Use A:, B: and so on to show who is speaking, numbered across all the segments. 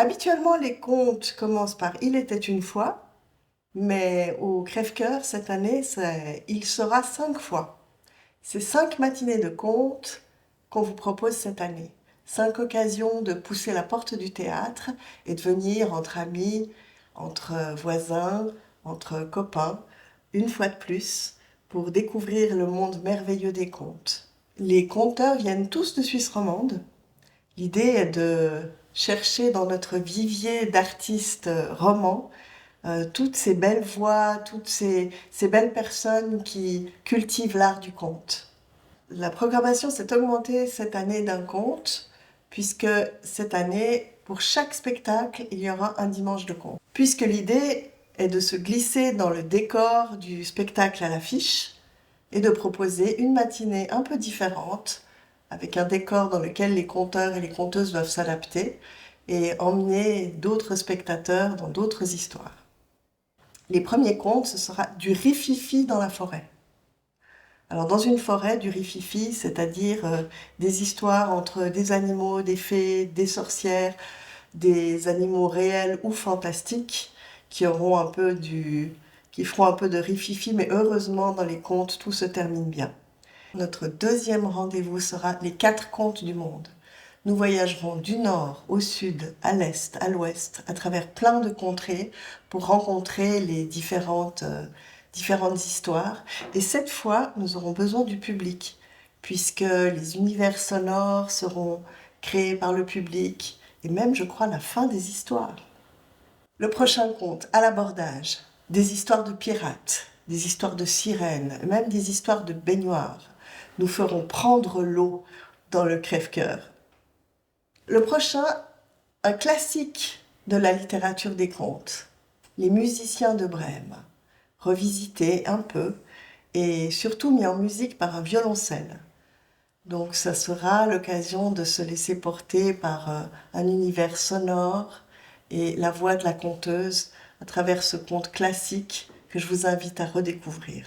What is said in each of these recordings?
A: Habituellement, les contes commencent par « Il était une fois », mais au Crève-Cœur, cette année, il sera 5 fois. C'est 5 matinées de contes qu'on vous propose cette année. 5 occasions de pousser la porte du théâtre et de venir entre amis, entre voisins, entre copains, une fois de plus, pour découvrir le monde merveilleux des contes. Les conteurs viennent tous de Suisse romande. L'idée est de chercher dans notre vivier d'artistes romans toutes ces belles voix, toutes ces belles personnes qui cultivent l'art du conte. La programmation s'est augmentée cette année d'un conte, puisque cette année, pour chaque spectacle, il y aura un dimanche de conte. Puisque l'idée est de se glisser dans le décor du spectacle à l'affiche et de proposer une matinée un peu différente, avec un décor dans lequel les conteurs et les conteuses doivent s'adapter et emmener d'autres spectateurs dans d'autres histoires. Les premiers contes, ce sera du rififi dans la forêt. Alors dans une forêt, du rififi, c'est-à-dire des histoires entre des animaux, des fées, des sorcières, des animaux réels ou fantastiques qui feront un peu de rififi, mais heureusement dans les contes, tout se termine bien. Notre deuxième rendez-vous sera les 4 contes du monde. Nous voyagerons du nord au sud, à l'est, à l'ouest, à travers plein de contrées pour rencontrer les différentes histoires. Et cette fois, nous aurons besoin du public, puisque les univers sonores seront créés par le public, et même, je crois, la fin des histoires. Le prochain conte, à l'abordage, des histoires de pirates, des histoires de sirènes, même des histoires de baignoires. Nous ferons prendre l'eau dans le crève-cœur. Le prochain, un classique de la littérature des contes, Les musiciens de Brême, revisité un peu et surtout mis en musique par un violoncelle. Donc ça sera l'occasion de se laisser porter par un univers sonore et la voix de la conteuse à travers ce conte classique que je vous invite à redécouvrir.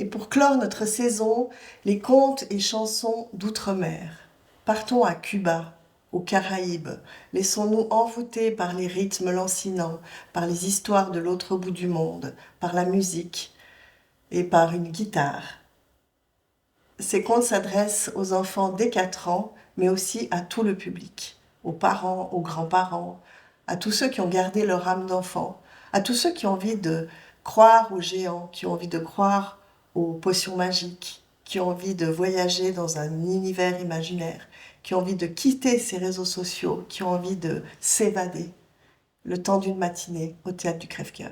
A: Et pour clore notre saison, les contes et chansons d'outre-mer. Partons à Cuba, aux Caraïbes. Laissons-nous envoûter par les rythmes lancinants, par les histoires de l'autre bout du monde, par la musique et par une guitare. Ces contes s'adressent aux enfants dès 4 ans, mais aussi à tout le public, aux parents, aux grands-parents, à tous ceux qui ont gardé leur âme d'enfant, à tous ceux qui ont envie de croire aux géants, qui ont envie de croire aux potions magiques, qui ont envie de voyager dans un univers imaginaire, qui ont envie de quitter ces réseaux sociaux, qui ont envie de s'évader le temps d'une matinée au théâtre du Crève-Cœur.